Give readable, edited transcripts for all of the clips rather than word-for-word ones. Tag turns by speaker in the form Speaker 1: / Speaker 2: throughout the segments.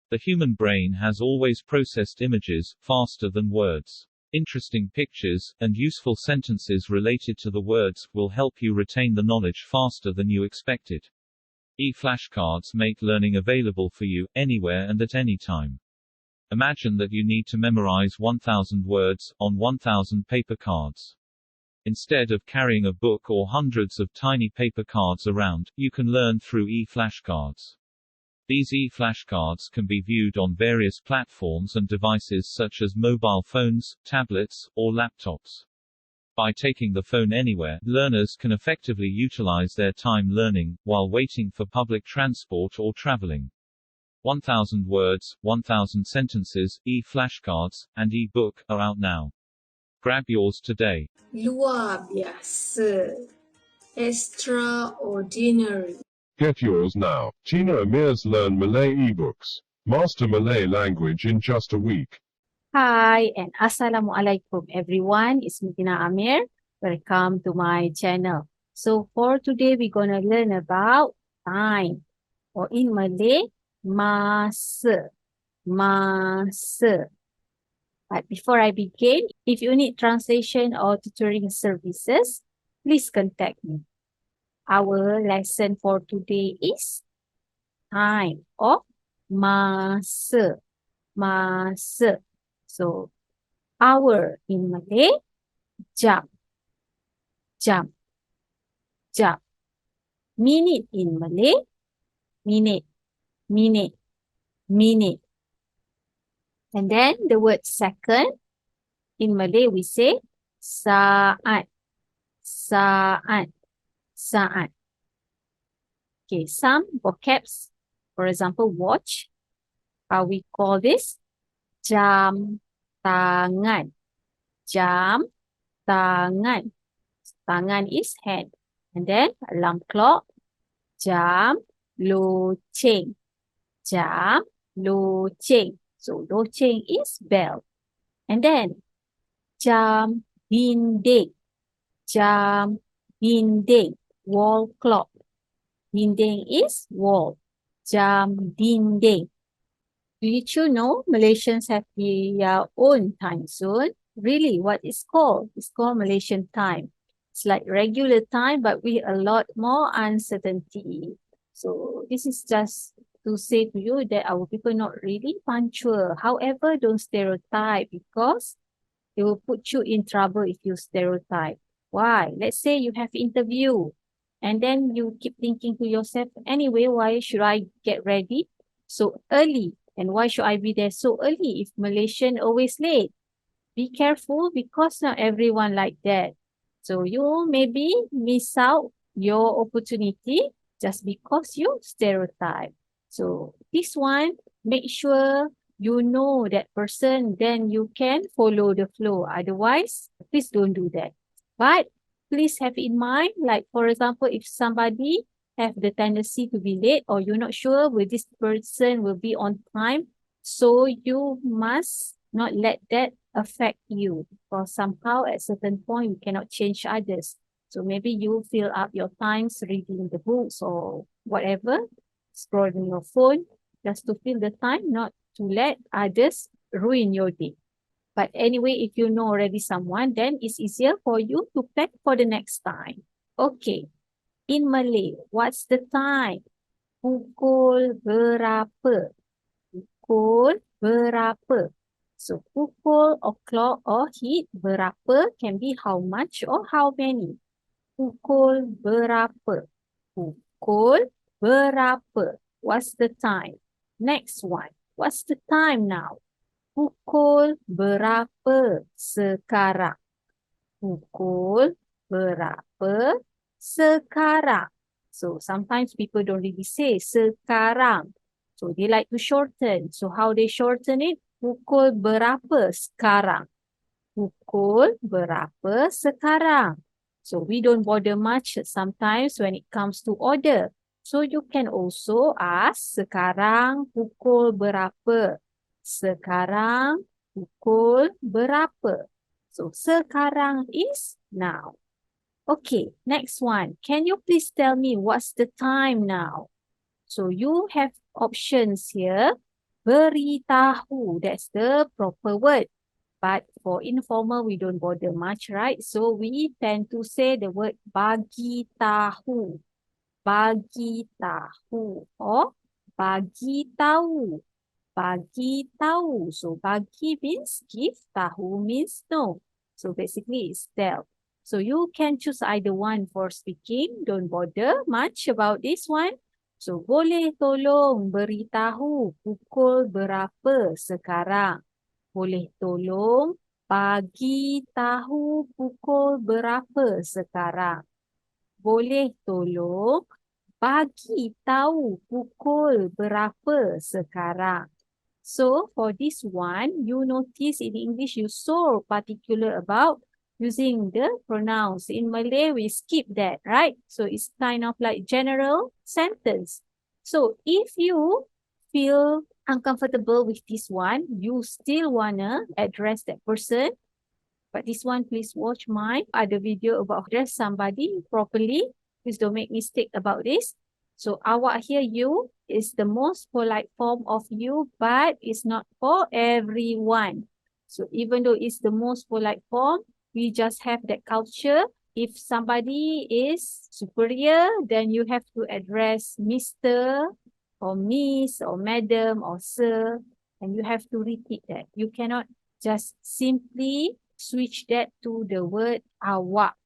Speaker 1: The human brain has always processed images faster than words. Interesting pictures, and useful sentences related to the words, will help you retain the knowledge faster than you expected. E-flashcards make learning available for you, anywhere and at any time. Imagine that you need to memorize 1,000 words, on 1,000 paper cards. Instead of carrying a book or hundreds of tiny paper cards around, you can learn through e-flashcards. These e-flashcards can be viewed on various platforms and devices such as mobile phones, tablets, or laptops. By taking the phone anywhere, learners can effectively utilize their time learning, while waiting for public transport or traveling. 1,000 words, 1,000 sentences, e-flashcards, and e-book are out now. Grab yours today.
Speaker 2: Luar biasa. Extraordinary.
Speaker 3: Get yours now. Tina Amir's Learn Malay eBooks. Master Malay language in just a week.
Speaker 4: Hi and Assalamualaikum everyone. It's me Tina Amir. Welcome to my channel. So for today we're going to learn about time, or in Malay, masa. Masa. But before I begin, if you need translation or tutoring services, please contact me. Our lesson for today is time, or masa. Masa. So, hour in Malay, jam. Jam. Jam. Minute in Malay, minute. Minute. Minute. And then the word second, in Malay we say saat. Saat. Saat. Okay, some vocabs, for example, watch. How we call this? Jam tangan. Jam tangan. Tangan is hand. And then alarm clock. Jam loceng. Jam loceng. So loceng is bell. And then jam dinding. Jam dinding. Wall clock. Dinding is wall. Jam dinding. Did you know Malaysians have their own time zone? Really, what is called? It's called Malaysian time. It's like regular time, but with a lot more uncertainty. So this is just to say to you that our people not really punctual. However, don't stereotype, because it will put you in trouble if you stereotype. Why? Let's say you have interview, and then you keep thinking to yourself, anyway, why should I get ready so early? And why should I be there so early if Malaysian always late? Be careful, because not everyone like that. So you maybe miss out your opportunity just because you stereotype. So this one, make sure you know that person, then you can follow the flow. Otherwise, please don't do that. But please have in mind, like for example, if somebody have the tendency to be late, or you're not sure whether this person will be on time, so you must not let that affect you, because somehow at certain point you cannot change others. So maybe you fill up your times reading the books or whatever, scrolling your phone, just to fill the time, not to let others ruin your day. But anyway, if you know already someone, then it's easier for you to plan for the next time. Okay. In Malay, what's the time? Pukul berapa? Pukul berapa? So, pukul, o'clock, or hit, berapa can be how much or how many. Pukul berapa? Pukul berapa? What's the time? Next one. What's the time now? Pukul berapa sekarang? Pukul berapa sekarang? So sometimes people don't really say sekarang. So they like to shorten. So how they shorten it? Pukul berapa sekarang? Pukul berapa sekarang? So we don't bother much sometimes when it comes to order. So you can also ask sekarang pukul berapa? Sekarang pukul berapa? So sekarang is now. Okay, next one. Can you please tell me what's the time now? So you have options here. Beritahu, that's the proper word. But for informal, we don't bother much, right? So we tend to say the word bagi tahu. Bagi tahu or bagi tahu. Bagi tahu. So bagi means give, tahu means know. So basically it's tell. So you can choose either one for speaking. Don't bother much about this one. So boleh tolong beritahu pukul berapa sekarang. Boleh tolong bagi tahu pukul berapa sekarang. Boleh tolong bagi tahu pukul berapa sekarang. So for this one, you notice in English you so particular about using the pronouns. In Malay, we skip that, right? So it's kind of like general sentence. So if you feel uncomfortable with this one, you still wanna address that person. But this one, please watch my other video about address somebody properly. Please don't make mistake about this. So awak here, you is the most polite form of you, but it's not for everyone. So even though it's the most polite form, we just have that culture. If somebody is superior, then you have to address Mr. or Miss or Madam or Sir, and you have to repeat that. You cannot just simply switch that to the word awak.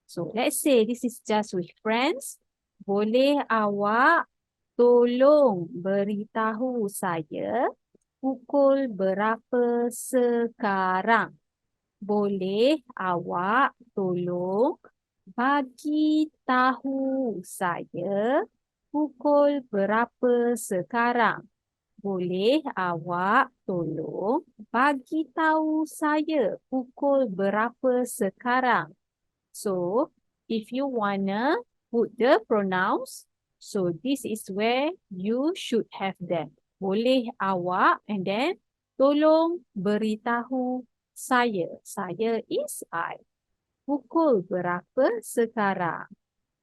Speaker 4: So let's say this is just with friends. Boleh awak tolong beritahu saya pukul berapa sekarang? Boleh awak tolong bagi tahu saya pukul berapa sekarang? Boleh awak tolong bagi tahu saya pukul berapa sekarang? So, if you wanna put the pronouns, so this is where you should have them. Boleh awak and then tolong beritahu saya. Saya is I. Pukul berapa sekarang?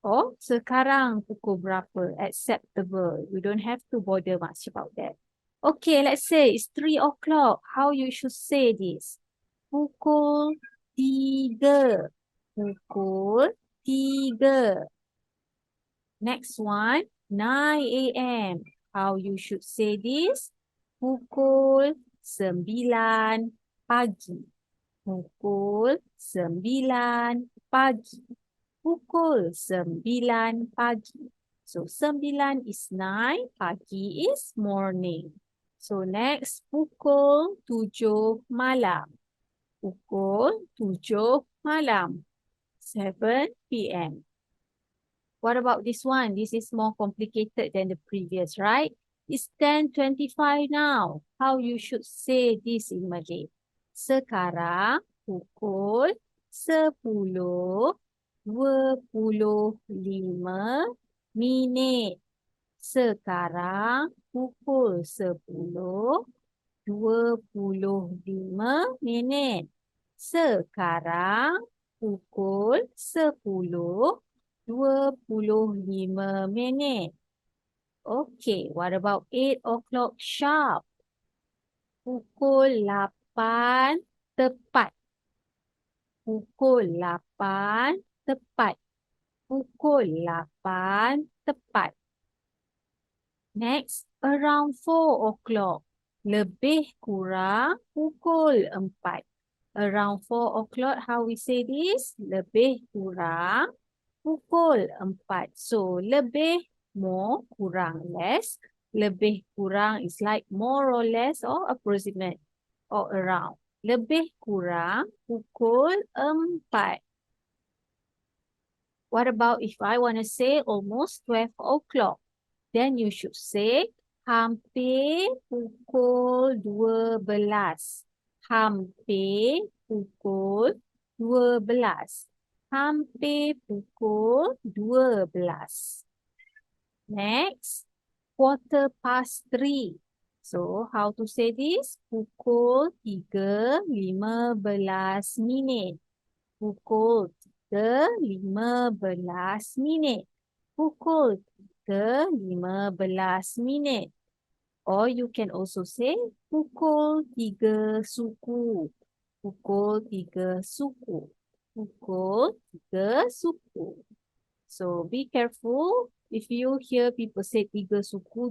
Speaker 4: Or sekarang pukul berapa? Acceptable. You don't have to bother much about that. Okay, let's say it's 3 o'clock. How you should say this? Pukul 3. Pukul 3. Next one, 9 a.m. How you should say this? Pukul 9 pagi. Pukul 9 pagi. Pukul 9 pagi. So 9 is 9, pagi is morning. So next, pukul 7 malam. Pukul 7 malam. 7 p.m. What about this one? This is more complicated than the previous, right? It's 10:25 now. How you should say this in Malay? Sekarang pukul 10:25 minit. Sekarang pukul 10:25 minit. Sekarang pukul 10:25 minit. Okay, what about 8 o'clock sharp? Pukul 8 tepat. Pukul 8 tepat. Pukul 8 tepat. Next, around 4 o'clock. Lebih kurang pukul 4. Around 4 o'clock, how we say this? Lebih kurang pukul 4. So, lebih, more, kurang, less. Lebih kurang is like more or less or approximate or around. Lebih kurang pukul 4. What about if I want to say almost 12 o'clock? Then you should say hampir pukul 12. Hampir pukul 12. Hampir pukul 12. Next, 3:15. So, how to say this? Pukul 3:15 minit. Pukul 3:15 minit. Pukul 3:15 minit. Or you can also say pukul 3 suku. Pukul 3 suku. Pukul 3 suku. So be careful. If you hear people say 3 suku,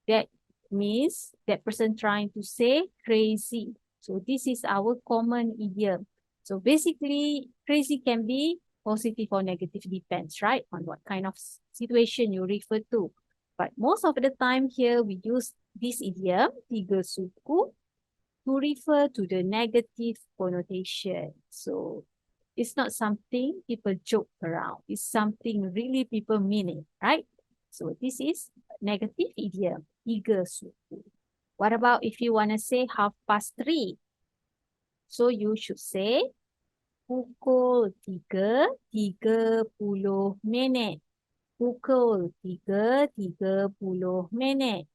Speaker 4: that means that person trying to say crazy. So this is our common idiom. So basically, crazy can be positive or negative, depends, right, on what kind of situation you refer to. But most of the time here, we use this idiom, 3 suku, to refer to the negative connotation. So it's not something people joke around. It's something really people mean it, right? So this is negative idiom, 3 suku. What about if you want to say 3:30? So you should say pukul 3:30. Pukul 3:30.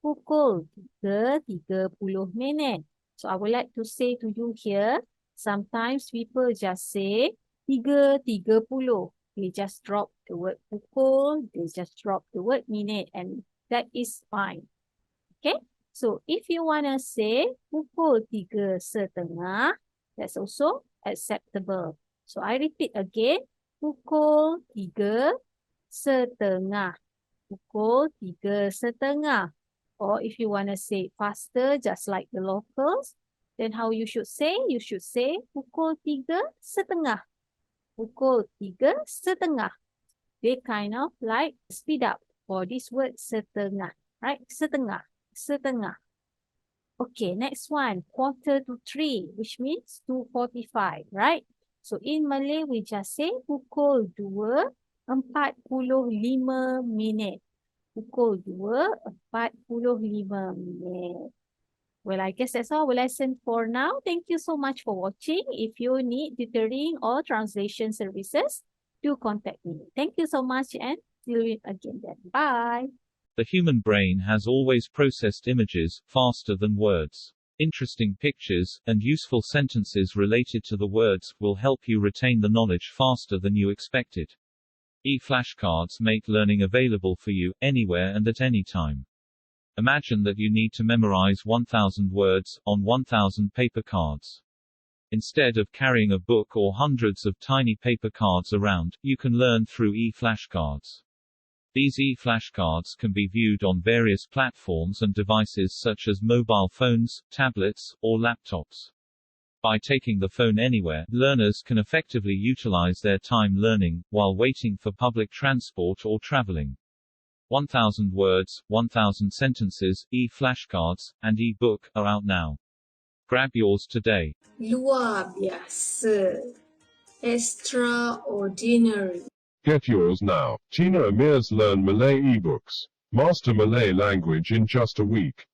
Speaker 4: Pukul 3:30. So I would like to say to you here, sometimes people just say 3:30. They just drop the word pukul, they just drop the word minute, and that is fine. Okay? So if you want to say pukul 3:30, that's also acceptable. So I repeat again, pukul 3:30. Pukul 3:30. Or if you want to say faster, just like the locals, then how you should say? You should say pukul 3:30. Pukul 3:30. They kind of like speed up for this word setengah, right? Setengah, setengah. Okay, next one, 2:45, which means 2:45, right? So in Malay, we just say pukul 2:45. Pukul 2:45. Well, I guess that's all our lesson for now. Thank you so much for watching. If you need tutoring or translation services, do contact me. Thank you so much and see you again then. Bye.
Speaker 1: The human brain has always processed images faster than words. Interesting pictures and useful sentences related to the words will help you retain the knowledge faster than you expected. E-flashcards make learning available for you, anywhere and at any time. Imagine that you need to memorize 1,000 words, on 1,000 paper cards. Instead of carrying a book or hundreds of tiny paper cards around, you can learn through e-flashcards. These e-flashcards can be viewed on various platforms and devices such as mobile phones, tablets, or laptops. By taking the phone anywhere, learners can effectively utilize their time learning, while waiting for public transport or traveling. 1,000 words, 1,000 sentences, e-flashcards, and e-book are out now. Grab yours today.
Speaker 2: Luar biasa. Extraordinary.
Speaker 3: Get yours now. Tina Amir's Learn Malay eBooks. Master Malay language in just a week.